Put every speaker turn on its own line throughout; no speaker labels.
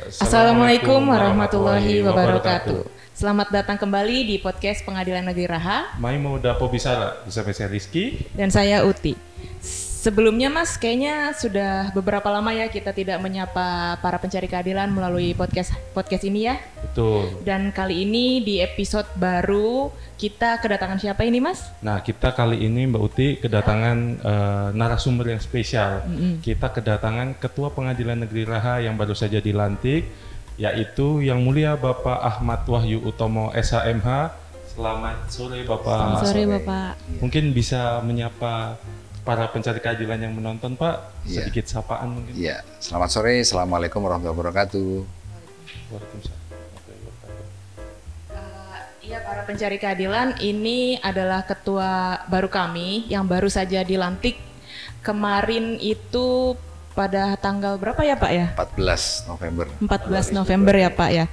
Assalamualaikum warahmatullahi wabarakatuh. Selamat datang kembali di podcast Pengadilan Negeri Raha.
Mai mau dapo bisa saya Rizky.
Dan saya Uti. Sebelumnya Mas, kayaknya sudah beberapa lama ya kita tidak menyapa para pencari keadilan melalui podcast ini ya.
Betul.
Dan kali ini di episode baru kita kedatangan siapa ini Mas?
Nah, kita kali ini Mbak Uti kedatangan narasumber yang spesial. Kita kedatangan Ketua Pengadilan Negeri Raha yang baru saja dilantik, yaitu Yang Mulia Bapak Ahmad Wahyu Utomo SHMH. Selamat sore Bapak.
Selamat sore Bapak.
Mungkin bisa menyapa para pencari keadilan yang menonton Pak, sedikit sapaan mungkin.
Iya, selamat sore, Assalamualaikum warahmatullahi wabarakatuh.
Waalaikumsalam.
Iya, para pencari keadilan, ini adalah ketua baru kami yang baru saja dilantik kemarin itu pada tanggal berapa ya Pak ya?
14 November.
14 November ya Pak ya.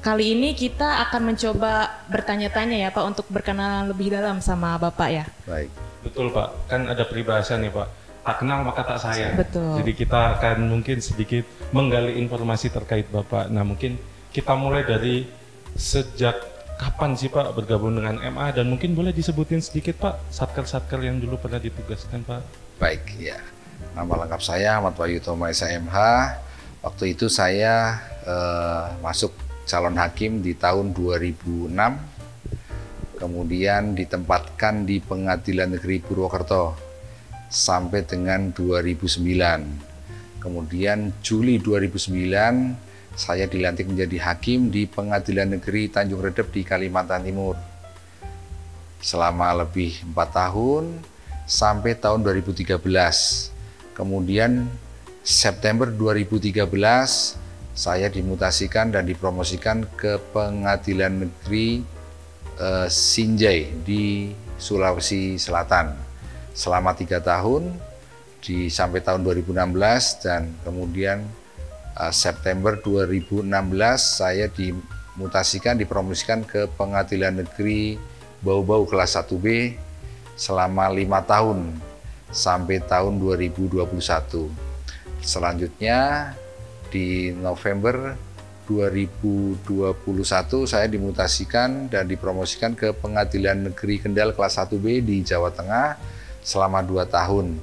Kali ini kita akan mencoba bertanya-tanya ya Pak untuk berkenalan lebih dalam sama Bapak ya.
Baik.
Betul Pak, kan ada peribahasa nih Pak, tak kenal maka tak sayang.
Betul.
Jadi kita akan mungkin sedikit menggali informasi terkait Bapak. Nah mungkin kita mulai dari sejak kapan sih Pak bergabung dengan MA, dan mungkin boleh disebutin sedikit Pak satker-satker yang dulu pernah ditugaskan Pak.
Baik, ya. Nama lengkap saya Ahmad Wahyu Utomo SHMH. Waktu itu saya masuk calon hakim di tahun 2006. Kemudian ditempatkan di Pengadilan Negeri Purwokerto sampai dengan 2009. Kemudian Juli 2009 saya dilantik menjadi hakim di Pengadilan Negeri Tanjung Redep di Kalimantan Timur. Selama lebih 4 tahun sampai tahun 2013. Kemudian September 2013 saya dimutasikan dan dipromosikan ke Pengadilan Negeri Sinjai di Sulawesi Selatan selama 3 tahun sampai tahun 2016, dan kemudian September 2016 saya dipromosikan ke Pengadilan Negeri Bau-Bau kelas 1B selama 5 tahun sampai tahun 2021. Selanjutnya di November 2021 saya dimutasikan dan dipromosikan ke Pengadilan Negeri Kendal kelas 1B di Jawa Tengah selama 2 tahun.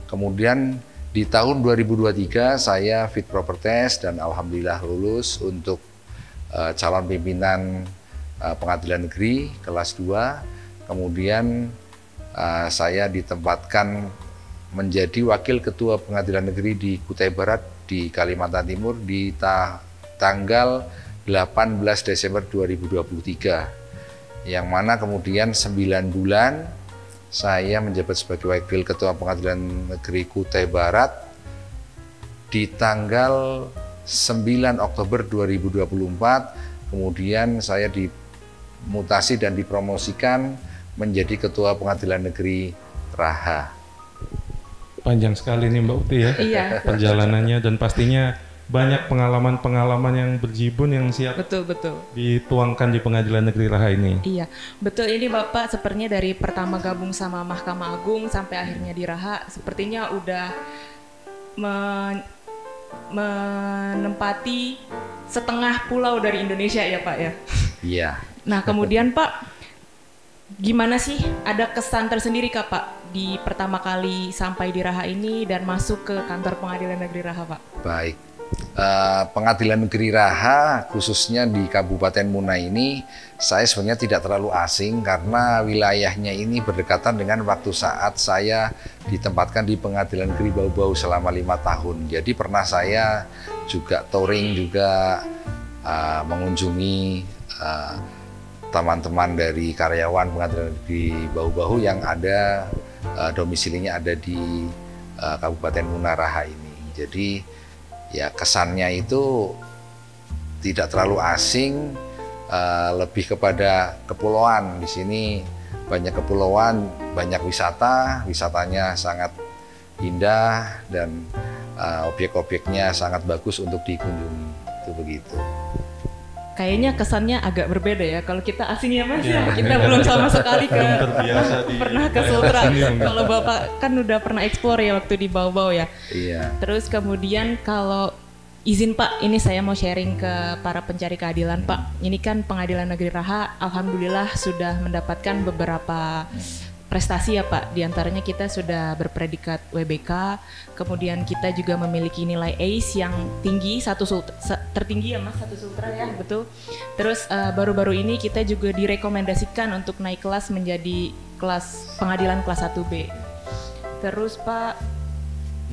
Kemudian di tahun 2023 saya fit proper test dan alhamdulillah lulus untuk calon pimpinan Pengadilan Negeri kelas 2. Kemudian saya ditempatkan menjadi wakil ketua Pengadilan Negeri di Kutai Barat di Kalimantan Timur di tanggal 18 Desember 2023, yang mana kemudian 9 bulan saya menjabat sebagai wakil ketua Pengadilan Negeri Kutai Barat. Di tanggal 9 Oktober 2024 kemudian saya dimutasi dan dipromosikan menjadi ketua Pengadilan Negeri Raha.
Panjang sekali nih Mbak Uti ya.
Iya.
Perjalanannya, dan pastinya banyak pengalaman-pengalaman yang berjibun yang siap
Betul.
dituangkan di Pengadilan Negeri Raha ini.
Iya, betul. Ini Bapak sepertinya dari pertama gabung sama Mahkamah Agung sampai akhirnya di Raha, sepertinya udah menempati setengah pulau dari Indonesia ya Pak ya.
Iya.
Nah kemudian Pak, gimana sih, ada kesan tersendiri Kak Pak di pertama kali sampai di Raha ini dan masuk ke kantor Pengadilan Negeri Raha Pak?
Baik. Pengadilan Negeri Raha khususnya di Kabupaten Muna ini saya sebenarnya tidak terlalu asing karena wilayahnya ini berdekatan dengan waktu saat saya ditempatkan di Pengadilan Negeri Bau-Bau selama 5 tahun. Jadi pernah saya juga touring juga mengunjungi teman-teman dari karyawan Pengadilan Negeri Bau-Bau yang ada domisilinya ada di Kabupaten Muna Raha ini. Jadi ya kesannya itu tidak terlalu asing, lebih kepada kepulauan. Di sini banyak kepulauan, banyak wisatanya sangat indah dan objek-objeknya sangat bagus untuk dikunjungi. Itu begitu.
Kayaknya kesannya agak berbeda ya. Kalau kita asing ya Mas, ya. Kita belum sama sekali pernah ke Sultra. Kalau Bapak kan udah pernah explore ya waktu di Bau-Bau ya.
Iya.
Terus kemudian kalau Izin Pak, ini saya mau sharing ke para pencari keadilan Pak. Ini kan Pengadilan Negeri Raha, alhamdulillah sudah mendapatkan beberapa prestasi ya Pak. Di antaranya kita sudah berpredikat WBK, kemudian kita juga memiliki nilai ACE yang tinggi, tertinggi ya Mas, satu sultra ya, betul. Terus baru-baru ini kita juga direkomendasikan untuk naik kelas menjadi kelas pengadilan kelas 1B. Terus Pak,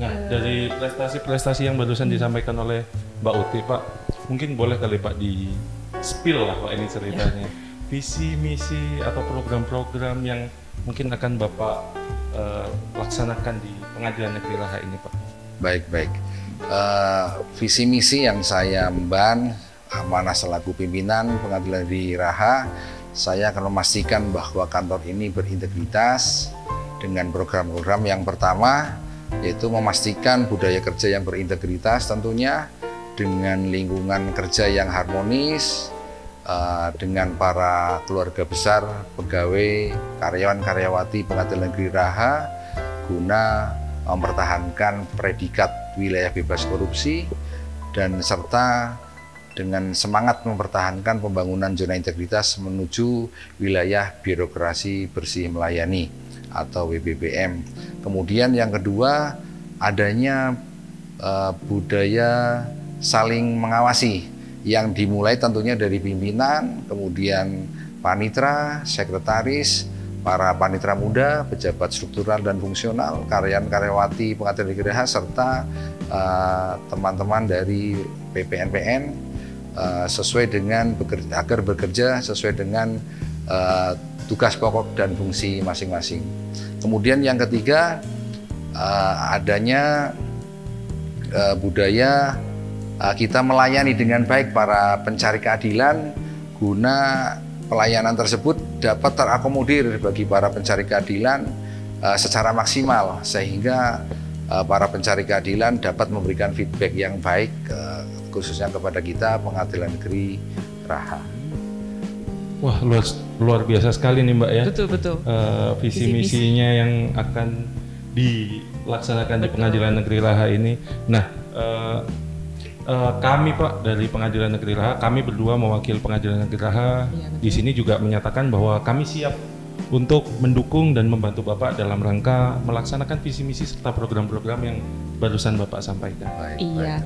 nah dari prestasi-prestasi yang barusan disampaikan oleh Mbak Uti Pak, mungkin boleh kali Pak di spill lah Pak ini ceritanya. Visi, misi atau program-program yang mungkin akan Bapak laksanakan di Pengadilan Negeri Raha ini Pak.
Baik. Visi misi yang saya emban amanah selaku pimpinan Pengadilan Negeri Raha, saya akan memastikan bahwa kantor ini berintegritas dengan program-program yang pertama, yaitu memastikan budaya kerja yang berintegritas tentunya, dengan lingkungan kerja yang harmonis, dengan para keluarga besar, pegawai, karyawan-karyawati Pengadilan Negeri Raha, guna mempertahankan predikat wilayah bebas korupsi, dan serta dengan semangat mempertahankan pembangunan zona integritas menuju wilayah birokrasi bersih melayani atau WBBM. Kemudian yang kedua, adanya budaya saling mengawasi yang dimulai tentunya dari pimpinan, kemudian panitra, sekretaris, para panitra muda, pejabat struktural dan fungsional, karyawan-karyawati Pengadilan Negeri Raha, serta teman-teman dari PPNPN agar bekerja sesuai dengan tugas pokok dan fungsi masing-masing. Kemudian yang ketiga, adanya budaya kita melayani dengan baik para pencari keadilan, guna pelayanan tersebut dapat terakomodir bagi para pencari keadilan secara maksimal, sehingga para pencari keadilan dapat memberikan feedback yang baik khususnya kepada kita Pengadilan Negeri Raha.
Wah, luar biasa sekali nih Mbak ya.
Betul.
Visi misinya yang akan dilaksanakan di Pengadilan Negeri Raha ini. Nah, kami Pak dari Pengadilan Negeri Raha, kami berdua mewakili Pengadilan Negeri Raha, di sini juga menyatakan bahwa kami siap untuk mendukung dan membantu Bapak dalam rangka melaksanakan visi misi serta program-program yang barusan Bapak sampaikan.
Iya.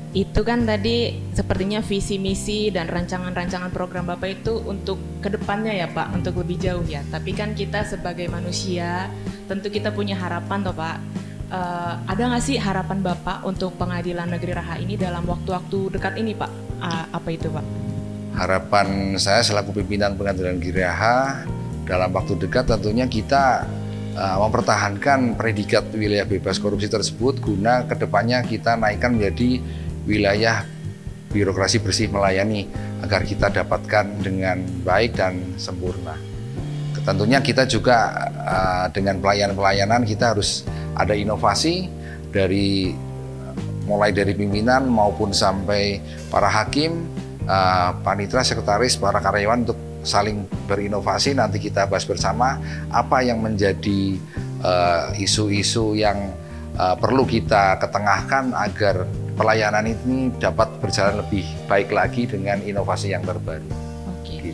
Itu kan tadi sepertinya visi misi dan rancangan-rancangan program Bapak itu untuk kedepannya ya Pak, untuk lebih jauh ya. Tapi kan kita sebagai manusia tentu kita punya harapan toh Pak. Ada nggak sih harapan Bapak untuk Pengadilan Negeri Raha ini dalam waktu-waktu dekat ini Pak? Apa itu Pak?
Harapan saya selaku pimpinan Pengadilan Negeri Raha dalam waktu dekat tentunya kita mempertahankan predikat wilayah bebas korupsi tersebut, guna kedepannya kita naikkan menjadi wilayah birokrasi bersih melayani agar kita dapatkan dengan baik dan sempurna. Tentunya kita juga dengan pelayanan kita harus ada inovasi mulai dari pimpinan maupun sampai para hakim, panitra, sekretaris, para karyawan untuk saling berinovasi. Nanti kita bahas bersama apa yang menjadi isu-isu yang perlu kita ketengahkan agar pelayanan ini dapat berjalan lebih baik lagi dengan inovasi yang terbaru.
Oke.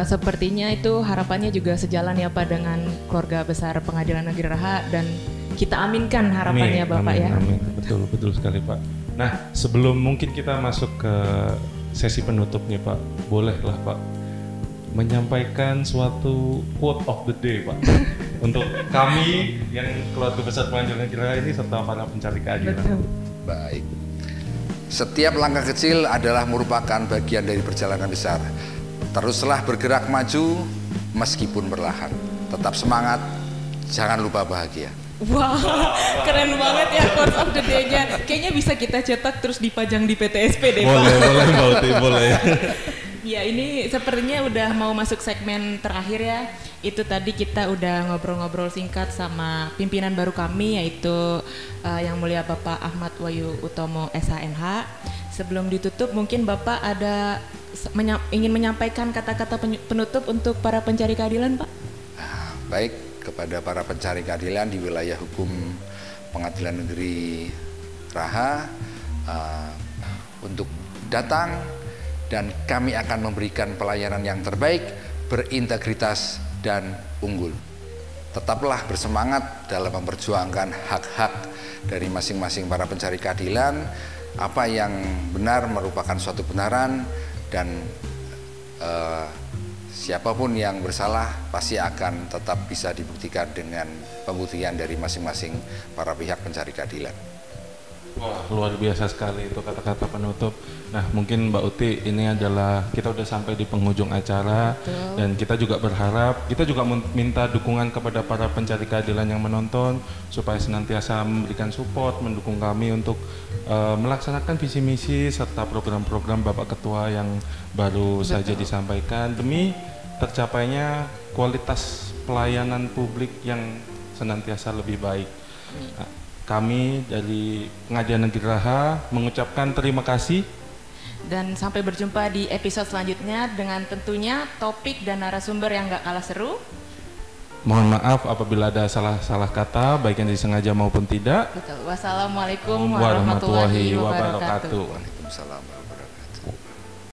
Sepertinya itu harapannya juga sejalan ya Pak dengan keluarga besar Pengadilan Negeri Raha, dan kita aminkan harapannya Bapak ya.
Amin. Betul sekali Pak. Nah, sebelum mungkin kita masuk ke sesi penutup nih Pak, bolehlah Pak menyampaikan suatu quote of the day Pak untuk kami yang keluarga besar Pengadilan Negeri Raha ini serta para pencari keadilan.
Betul.
Baik. Setiap langkah kecil adalah merupakan bagian dari perjalanan besar. Teruslah bergerak maju meskipun perlahan. Tetap semangat, jangan lupa bahagia.
Wah, keren banget ya quote of the day-nya. Kayaknya bisa kita cetak terus dipajang di PTSP deh Pak.
Boleh Mbak Uti, boleh.
Ya, ini sepertinya udah mau masuk segmen terakhir ya. Itu tadi kita udah ngobrol-ngobrol singkat sama pimpinan baru kami, yaitu Yang Mulia Bapak Ahmad Wahyu Utomo SHMH. Sebelum ditutup, mungkin Bapak ada ingin menyampaikan kata-kata penutup untuk para pencari keadilan Pak?
Baik, kepada para pencari keadilan di wilayah hukum Pengadilan Negeri Raha, untuk datang, dan kami akan memberikan pelayanan yang terbaik, berintegritas dan unggul. Tetaplah bersemangat dalam memperjuangkan hak-hak dari masing-masing para pencari keadilan. Apa yang benar merupakan suatu kebenaran, dan siapapun yang bersalah pasti akan tetap bisa dibuktikan dengan pembuktian dari masing-masing para pihak pencari keadilan.
Wah, luar biasa sekali itu kata-kata penutup. Nah, mungkin Mbak Uti, ini adalah kita udah sampai di penghujung acara. Betul. Dan kita juga berharap, kita juga minta dukungan kepada para pencari keadilan yang menonton supaya senantiasa memberikan support, mendukung kami untuk melaksanakan visi misi serta program-program Bapak Ketua yang baru saja disampaikan demi tercapainya kualitas pelayanan publik yang senantiasa lebih baik. Nah, kami dari Pengadilan Negeri Raha mengucapkan terima kasih.
Dan sampai berjumpa di episode selanjutnya dengan tentunya topik dan narasumber yang gak kalah seru.
Mohon maaf apabila ada salah kata, baik yang disengaja maupun tidak.
Betul. Wassalamualaikum warahmatullahi wabarakatuh.
Waalaikumsalam warahmatullahi wabarakatuh.